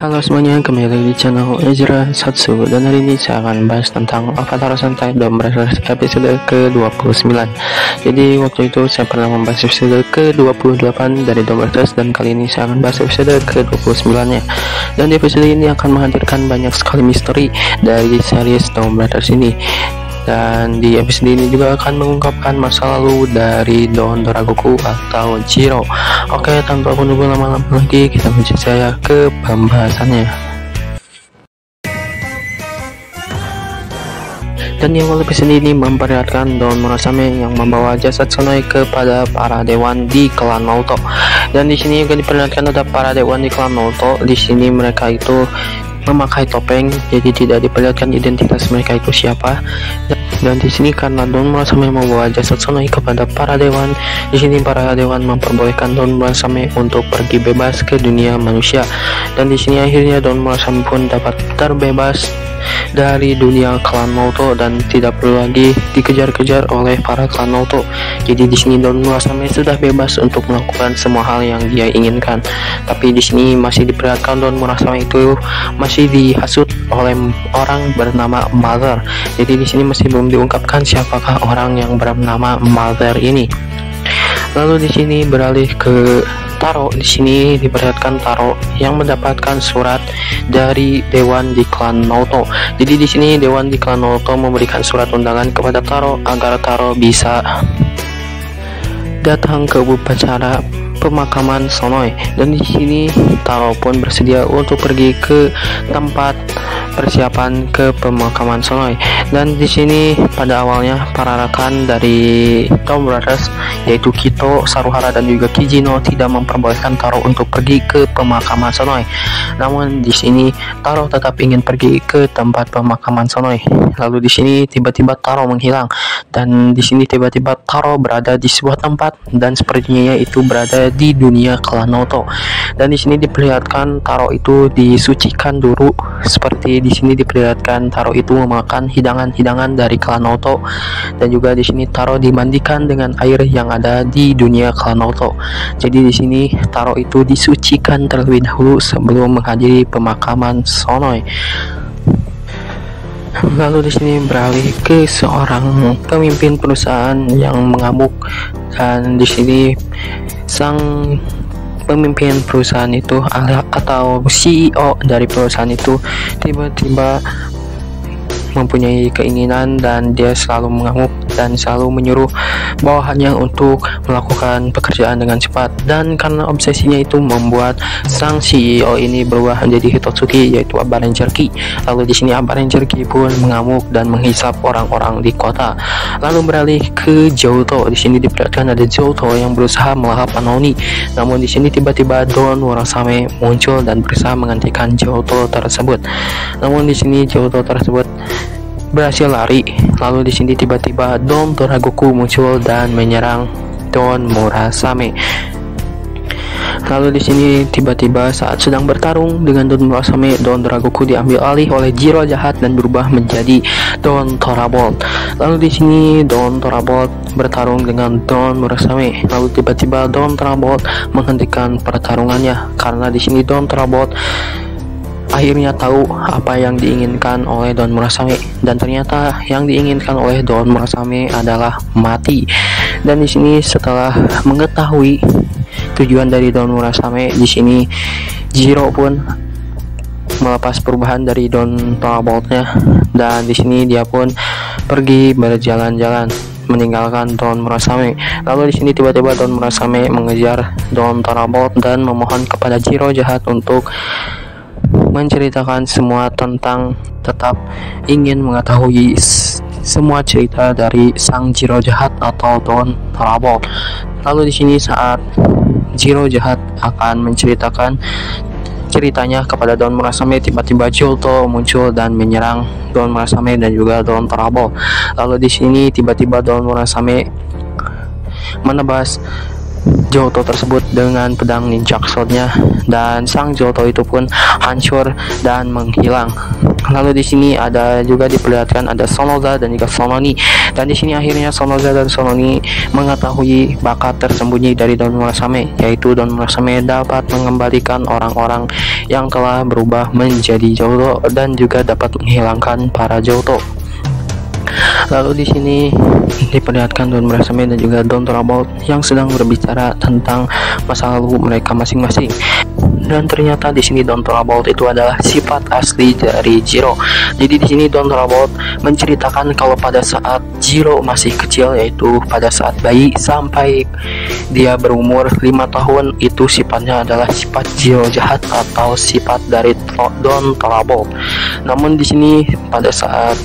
Halo semuanya, kembali lagi di channel Ezra Satsu. Dan hari ini saya akan membahas tentang Avatar Sentai Dome Breakers episode ke-29. Jadi waktu itu saya pernah membahas episode ke-28 dari Dome Breakers, dan kali ini saya akan bahas episode ke-29 nya. Dan di episode ini akan menghadirkan banyak sekali misteri dari series Dome Breakers ini. Dan di episode ini juga akan mengungkapkan masa lalu dari Don Doragoku atau Jiro. Oke, tanpa menunggu lama-lama lagi, kita menuju saya ke pembahasannya. Dan di awal episode ini memperlihatkan Don Murasame yang membawa jasad Sonoi kepada para dewan di klan Naruto. Dan di sini juga diperlihatkan ada para dewan di klan Naruto. Di sini mereka itu memakai topeng, jadi tidak diperlihatkan identitas mereka itu siapa. Dan di sini karena Don Murasame membawa jasad Sonoi kepada para dewan, di sini para dewan memperbolehkan Don Murasame untuk pergi bebas ke dunia manusia. Dan di sini akhirnya Don Murasame pun dapat terbebas dari dunia klan Naruto dan tidak perlu lagi dikejar-kejar oleh para klan Naruto. Jadi di sini Don Murasame sudah bebas untuk melakukan semua hal yang dia inginkan. Tapi di sini masih diperlihatkan Don Murasame itu masih dihasut oleh orang bernama Mother. Jadi di sini masih belum diungkapkan siapakah orang yang bernama Mother ini. Lalu di sini beralih ke Taro. Di sini diperlihatkan Taro yang mendapatkan surat dari dewan di klan Naruto. Jadi di sini dewan di klan Naruto memberikan surat undangan kepada Taro agar Taro bisa datang ke upacara pemakaman Sonoi. Dan di sini Taro pun bersedia untuk pergi ke tempat persiapan ke pemakaman Sonoi. Dan di sini pada awalnya para rekan dari Dome Breakers yaitu Kito, Saruhara dan juga Kijino tidak memperbolehkan Taro untuk pergi ke pemakaman Sonoi. Namun di sini Taro tetap ingin pergi ke tempat pemakaman Sonoi. Lalu di sini tiba-tiba Taro menghilang, dan di sini tiba-tiba Taro berada di sebuah tempat dan sepertinya itu berada di dunia klan Naruto. Dan di sini diperlihatkan Taro itu disucikan dulu, seperti di sini diperlihatkan Taro itu memakan hidangan-hidangan dari klan Naruto, dan juga di sini Taro dimandikan dengan air yang ada di dunia klan Naruto. Jadi di sini Taro itu disucikan terlebih dahulu sebelum menghadiri pemakaman Sonoi. Lalu di sini beralih ke seorang pemimpin perusahaan yang mengamuk, dan di sini sang pemimpin perusahaan itu atau CEO dari perusahaan itu tiba-tiba mempunyai keinginan, dan dia selalu mengamuk dan selalu menyuruh bawahannya untuk melakukan pekerjaan dengan cepat. Dan karena obsesinya itu membuat sang CEO ini berubah menjadi Hitotsuki, yaitu Aba Ranger Ki. Lalu di sini Aba Ranger Ki pun mengamuk dan menghisap orang-orang di kota. Lalu beralih ke Johto. Di sini diperlihatkan ada Johto yang berusaha melahap Anoni. Namun di sini tiba-tiba Don Murasame muncul dan berusaha menghentikan Johto tersebut. Namun di sini Johto tersebut berhasil lari. Lalu di sini tiba-tiba Don Doragoku muncul dan menyerang Don Murasame. Lalu di sini tiba-tiba saat sedang bertarung dengan Don Murasame, Don Doragoku diambil alih oleh Jiro jahat dan berubah menjadi Don Thunderbolt. Lalu di sini Don Thunderbolt bertarung dengan Don Murasame. Lalu tiba-tiba Don Thunderbolt menghentikan pertarungannya karena di sini Don Thunderbolt akhirnya tahu apa yang diinginkan oleh Don Murasame, dan ternyata yang diinginkan oleh Don Murasame adalah mati. Dan di sini setelah mengetahui tujuan dari Don Murasame, di sini Jiro pun melepas perubahan dari Don Thunderbolt-nya, dan di sini dia pun pergi berjalan-jalan meninggalkan Don Murasame. Lalu di sini tiba-tiba Don Murasame mengejar Don Thunderbolt dan memohon kepada Jiro jahat untuk menceritakan semua tentang, tetap ingin mengetahui semua cerita dari sang Jiro jahat atau Don Thunderbolt. Lalu di sini saat Jiro jahat akan menceritakan ceritanya kepada Don Murasame, tiba-tiba Johto muncul dan menyerang Don Murasame dan juga Don Thunderbolt. Lalu di sini tiba-tiba Don Murasame menebas Johto tersebut dengan pedang ninja sword-nya, dan sang Johto itu pun hancur dan menghilang. Lalu di sini ada juga diperlihatkan ada Sonoza dan juga Sononi. Dan di sini akhirnya Sonoza dan Sononi mengetahui bakat tersembunyi dari Don Murasame, yaitu Don Murasame dapat mengembalikan orang-orang yang telah berubah menjadi Johto dan juga dapat menghilangkan para Johto. Lalu di sini diperlihatkan Don Murasame dan juga Don Turabout yang sedang berbicara tentang masa lalu mereka masing-masing. Dan ternyata di sini Don Turabout itu adalah sifat asli dari Jiro. Jadi di sini Don Turabout menceritakan kalau pada saat Jiro masih kecil, yaitu pada saat bayi sampai dia berumur 5 tahun, itu sifatnya adalah sifat Jiro jahat atau sifat dari Don Turabout. Namun di sini pada saat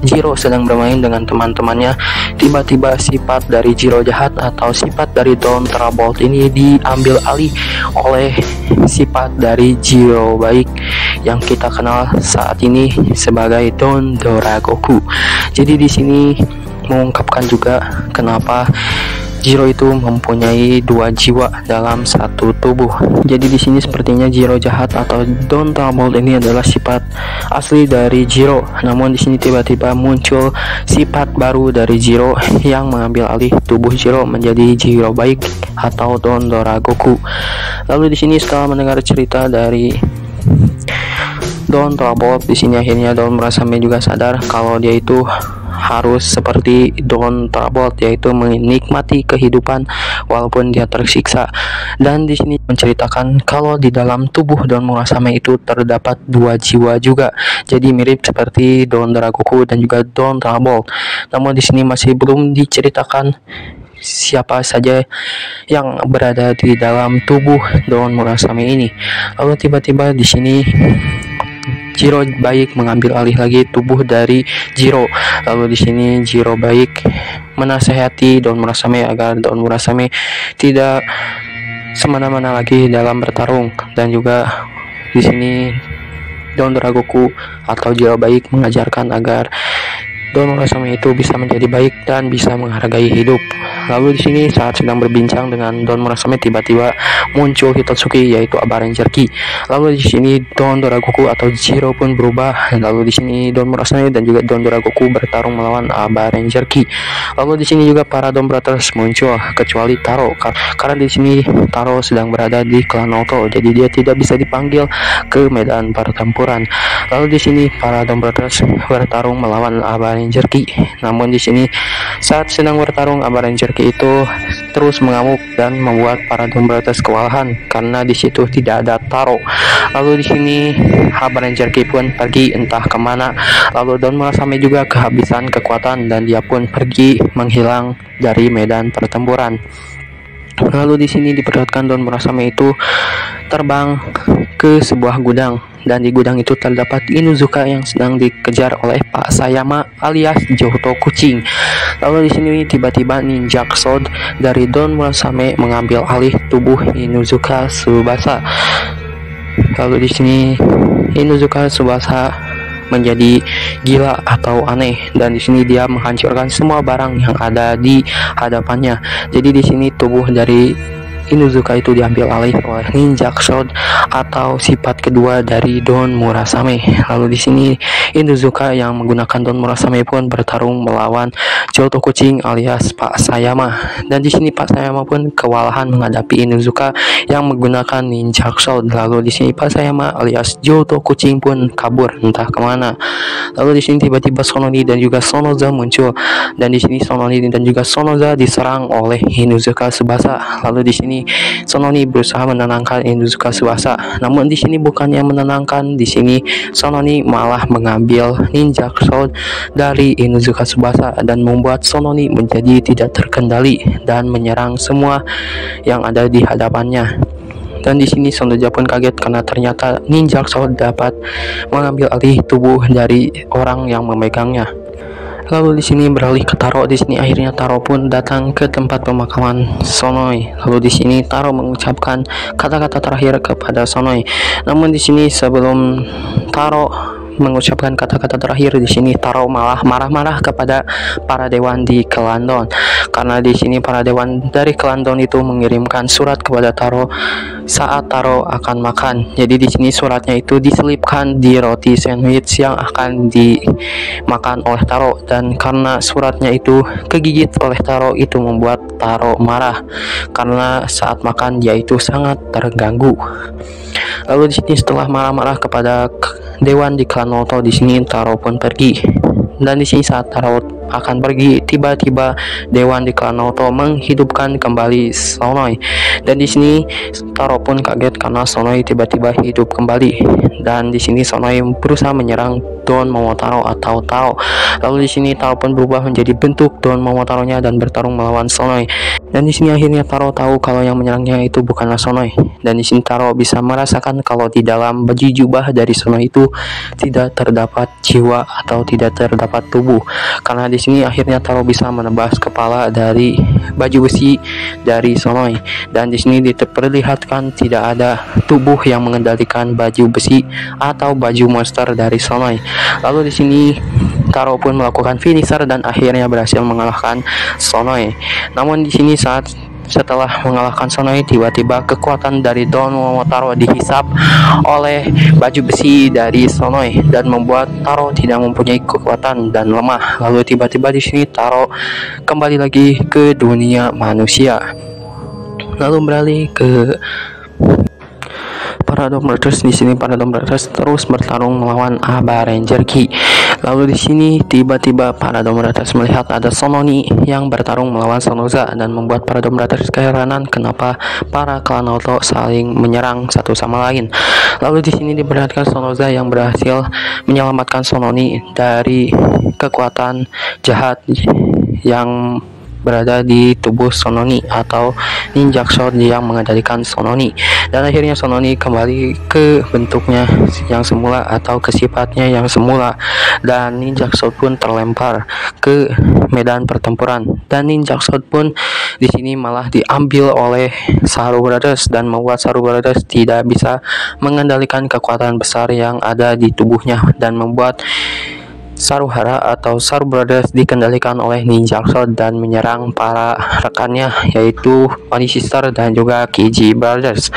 Jiro sedang bermain dengan teman-temannya, tiba-tiba sifat dari Jiro jahat atau sifat dari Don Turabout ini diambil alih oleh sifat dari Jiro baik yang kita kenal saat ini sebagai Don Doragoku. Jadi di sini mengungkapkan juga kenapa Jiro itu mempunyai 2 jiwa dalam satu tubuh. Jadi di sini sepertinya Jiro jahat atau Don Turabout ini adalah sifat asli dari Jiro. Namun di sini tiba-tiba muncul sifat baru dari Jiro yang mengambil alih tubuh Jiro menjadi Jiro baik atau Don Doragoku. Lalu di sini setelah mendengar cerita dari Don Turabout, di sini akhirnya Don Murasame juga sadar kalau dia itu harus seperti Don Turabout, yaitu menikmati kehidupan walaupun dia tersiksa. Dan di sini menceritakan kalau di dalam tubuh Don Murasame itu terdapat 2 jiwa juga. Jadi mirip seperti Don Doragoku dan juga Don Turabout. Namun di sini masih belum diceritakan siapa saja yang berada di dalam tubuh Don Murasame ini. Lalu tiba-tiba di sini Jiro baik mengambil alih lagi tubuh dari Jiro. Lalu di sini Jiro baik menasehati Don Murasame agar Don Murasame tidak semena-mena lagi dalam bertarung. Dan juga di sini Don Doragoku atau Jiro baik mengajarkan agar Don Murasame itu bisa menjadi baik dan bisa menghargai hidup. Lalu di sini saat sedang berbincang dengan Don Murasame, tiba-tiba muncul Hitotsuki, yaitu Aba Ranger Ki. Lalu di sini Don Doragoku atau Jiro pun berubah. Lalu di sini Don Murasame dan juga Don Doragoku bertarung melawan Aba Ranger Ki. Lalu di sini juga para Don Brothers muncul, kecuali Taro, karena di sini Taro sedang berada di klan Naoto, jadi dia tidak bisa dipanggil ke medan pertempuran. Lalu di sini para Don Brothers bertarung melawan Aba Ranger Ki. Namun di sini saat sedang bertarung, Aba Ranger Ki itu terus mengamuk dan membuat para Don Brothers kewalahan karena di situ tidak ada Taro. Lalu di sini Aba Ranger Ki pun pergi entah kemana. Lalu Don Murasame juga kehabisan kekuatan dan dia pun pergi menghilang dari medan pertempuran. Lalu di sini diperlihatkan Don Murasame itu terbang ke sebuah gudang, dan di gudang itu terdapat Inuzuka yang sedang dikejar oleh Pak Sayama alias Johto Kucing. Lalu di sini tiba-tiba ninja sword dari Don Murasame mengambil alih tubuh Inuzuka Tsubasa. Lalu di sini Inuzuka Tsubasa menjadi gila atau aneh, dan di sini dia menghancurkan semua barang yang ada di hadapannya. Jadi di sini tubuh dari Inuzuka itu diambil alih oleh ninja sword atau sifat kedua dari Don Murasame. Lalu di sini Inuzuka yang menggunakan Don Murasame pun bertarung melawan Johto Kucing alias Pak Sayama. Dan di sini Pak Sayama pun kewalahan menghadapi Inuzuka yang menggunakan ninja sword. Lalu di sini Pak Sayama alias Johto Kucing pun kabur entah kemana. Lalu di sini tiba-tiba Sononi dan juga Sonoza muncul, dan di sini Sononi dan juga Sonoza diserang oleh Inuzuka Tsubasa. Lalu di sini Sononi berusaha menenangkan Inuzuka Tsubasa. Namun di sini bukannya menenangkan, di sini Sononi malah mengambil ninja sword dari Inuzuka Tsubasa dan membuat Sononi menjadi tidak terkendali dan menyerang semua yang ada di hadapannya. Dan di sini Sonoja pun kaget karena ternyata ninja sword dapat mengambil alih tubuh dari orang yang memegangnya. Lalu di sini beralih ke Taro. Di sini akhirnya Taro pun datang ke tempat pemakaman Sonoi. Lalu di sini Taro mengucapkan kata-kata terakhir kepada Sonoi. Namun di sini sebelum Taro mengucapkan kata-kata terakhir, di sini Taro malah marah-marah kepada para dewan di klan Don karena di sini para dewan dari klan Dawn itu mengirimkan surat kepada Taro saat Taro akan makan. Jadi di sini suratnya itu diselipkan di roti sandwich yang akan dimakan oleh Taro, dan karena suratnya itu kegigit oleh Taro, itu membuat Taro marah karena saat makan dia itu sangat terganggu. Lalu di sini setelah marah-marah kepada dewan di klan Naruto, di sini Taro pun pergi. Dan di sini saat Taro akan pergi, tiba-tiba dewan di klan Naruto menghidupkan kembali Sonoi. Dan di sini Taro pun kaget karena Sonoi tiba-tiba hidup kembali. Dan di sini Sonoi berusaha menyerang Don Momotaro atau Taro. Lalu di sini Taro pun berubah menjadi bentuk Don Momotaronya dan bertarung melawan Sonoi. Dan di sini akhirnya Taro tahu kalau yang menyerangnya itu bukanlah Sonoi. Dan di sini Taro bisa merasakan kalau di dalam baju jubah dari Sonoi itu tidak terdapat jiwa atau tidak terdapat tubuh. Karena di sini akhirnya Taro bisa menebas kepala dari baju besi dari Sonoi. Dan di sini diperlihatkan tidak ada tubuh yang mengendalikan baju besi atau baju monster dari Sonoi. Lalu di sini Taro pun melakukan finisher dan akhirnya berhasil mengalahkan Sonoi. Namun di sini setelah mengalahkan Sonoi, tiba-tiba kekuatan dari Don Momotaro dihisap oleh baju besi dari Sonoi dan membuat Taro tidak mempunyai kekuatan dan lemah. Lalu tiba-tiba di sini Taro kembali lagi ke dunia manusia. Lalu beralih ke para Dawn Brothers. Di sini para Dawn Brothers terus bertarung melawan Aba Ranger Ki. Lalu di sini tiba-tiba para Dawn Brothers melihat ada Sononi yang bertarung melawan Sonoza dan membuat para Dawn Brothers keheranan kenapa para klan Naruto saling menyerang satu sama lain. Lalu di sini diperlihatkan Sonoza yang berhasil menyelamatkan Sononi dari kekuatan jahat yang berada di tubuh Sononi atau Ninja Sword yang mengendalikan Sononi. Dan akhirnya Sononi kembali ke bentuknya yang semula atau ke sifatnya yang semula, dan Ninja Sword pun terlempar ke medan pertempuran. Dan Ninja Sword pun di sini malah diambil oleh Saru Brothers dan membuat Saru Brothers tidak bisa mengendalikan kekuatan besar yang ada di tubuhnya, dan membuat Saruhara atau Saru Brothers dikendalikan oleh Ninja Sword dan menyerang para rekannya, yaitu Oni Sister dan juga Kiji Brothers.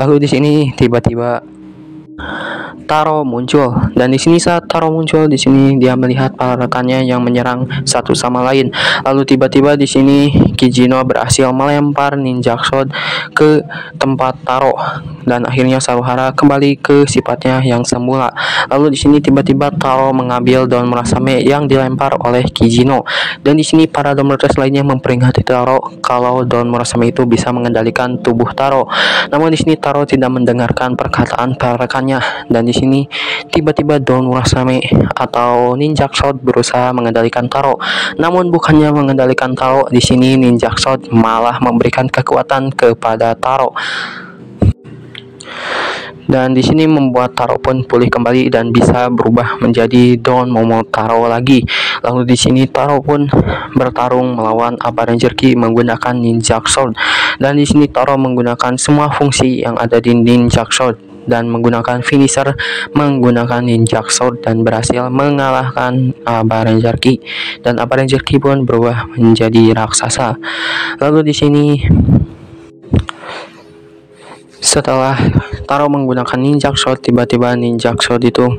Lalu di sini tiba-tiba Taro muncul, dan di sini saat Taro muncul, di sini dia melihat para rekannya yang menyerang satu sama lain. Lalu tiba-tiba di sini Kijino berhasil melempar Ninja Sword ke tempat Taro, dan akhirnya Saruhara kembali ke sifatnya yang semula. Lalu di sini tiba-tiba Taro mengambil Daun Murasame yang dilempar oleh Kijino, dan di sini para Daun Brothers lainnya memperingati Taro kalau Daun Murasame itu bisa mengendalikan tubuh Taro. Namun di sini Taro tidak mendengarkan perkataan para rekannya, dan di sini tiba-tiba Daun Murasame atau Ninja Sword berusaha mengendalikan Taro. Namun bukannya mengendalikan Taro, di sini Ninja Sword malah memberikan kekuatan kepada Taro. Dan di sini membuat Taro pun pulih kembali dan bisa berubah menjadi Don Momotaro lagi. Lalu di sini Taro pun bertarung melawan Aba Ranger Ki menggunakan Ninja Sword. Dan di sini Taro menggunakan semua fungsi yang ada di Ninja Sword dan menggunakan finisher menggunakan Ninja Sword dan berhasil mengalahkan Aba Ranger Ki. Dan Aba Ranger Ki pun berubah menjadi raksasa. Lalu di sini setelah Taro menggunakan Ninja Sword, tiba-tiba Ninja Sword itu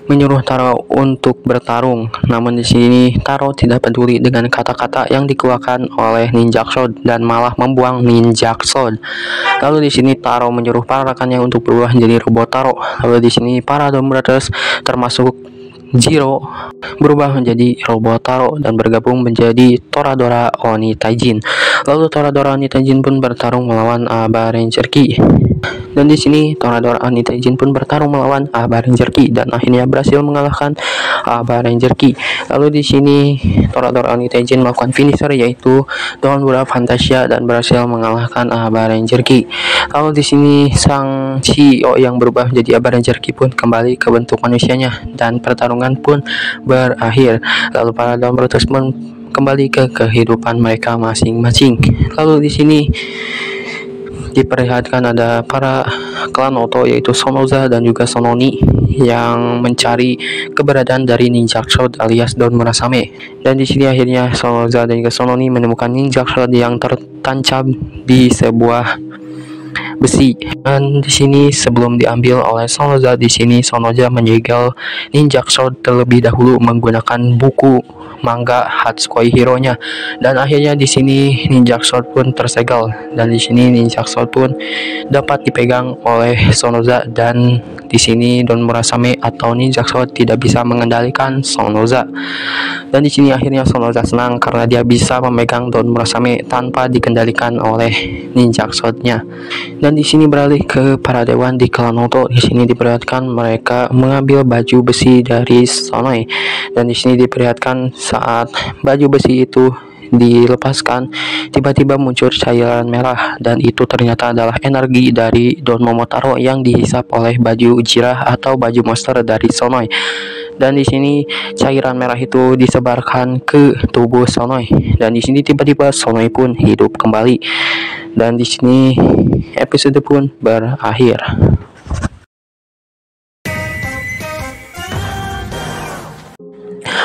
menyuruh Taro untuk bertarung. Namun di sini Taro tidak peduli dengan kata-kata yang dikeluarkan oleh Ninja Sword dan malah membuang Ninja Sword. Lalu di sini Taro menyuruh para rekannya untuk berubah menjadi robot Taro. Lalu di sini para Dawn Brothers termasuk Zero berubah menjadi robot Taro dan bergabung menjadi Toradora Oni Taijin. Lalu Toradora Oni Taijin pun bertarung melawan Aba Ranger Ki. Dan di sini Toradora Oni Taijin pun bertarung melawan Aba Ranger Ki dan akhirnya berhasil mengalahkan Aba Ranger Ki. Lalu di sini Toradora Oni Taijin melakukan finisher yaitu Dawn Bura Fantasia dan berhasil mengalahkan Aba Ranger Ki. Lalu di sini sang CEO yang berubah menjadi Aba Ranger Ki pun kembali ke bentuk manusianya dan pertarungan pun berakhir. Lalu para Dawn Brothers pun kembali ke kehidupan mereka masing-masing. Lalu di sini diperlihatkan ada para klan Naruto yaitu Sonoza dan juga Sononi yang mencari keberadaan dari Ninja Sword alias Don Murasame. Dan di sini akhirnya Sonoza dan juga Sononi menemukan Ninja Sword yang tertancap di sebuah besi. Dan di sini sebelum diambil oleh Sonoza, di sini Sonoza menyegel Ninja Sword terlebih dahulu menggunakan buku manga Hatsukoi Hero-nya. Dan akhirnya di sini Ninja Sword pun tersegel, dan di sini Ninja Sword pun dapat dipegang oleh Sonoza, dan di sini Don Murasame atau Ninja Sword tidak bisa mengendalikan Sonoza. Dan di sini akhirnya Sonoza senang karena dia bisa memegang Don Murasame tanpa dikendalikan oleh Ninja Sword-nya. Dan di sini beralih ke para dewan di klan Noto. Di sini diperlihatkan mereka mengambil baju besi dari Sonoi, dan di sini diperlihatkan saat baju besi itu dilepaskan, tiba-tiba muncul cairan merah, dan itu ternyata adalah energi dari Don Momotaro yang dihisap oleh baju Jirah atau baju monster dari Sonoi. Dan di sini cairan merah itu disebarkan ke tubuh Sonoi, dan di sini tiba-tiba Sonoi pun hidup kembali. Dan di sini episode pun berakhir.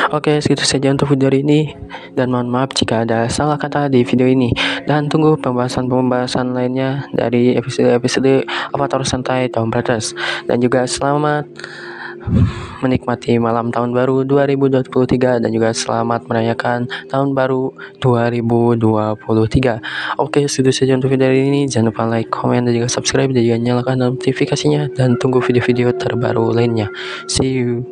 Oke, segitu saja untuk video ini, dan mohon maaf jika ada salah kata di video ini, dan tunggu pembahasan lainnya dari episode Avatar Santai Tahun Brothers. Dan juga selamat menikmati malam tahun baru 2023, dan juga selamat merayakan tahun baru 2023. Oke, segitu saja untuk video ini. Jangan lupa like, komen, dan juga subscribe, dan juga nyalakan notifikasinya, dan tunggu video-video terbaru lainnya. See you.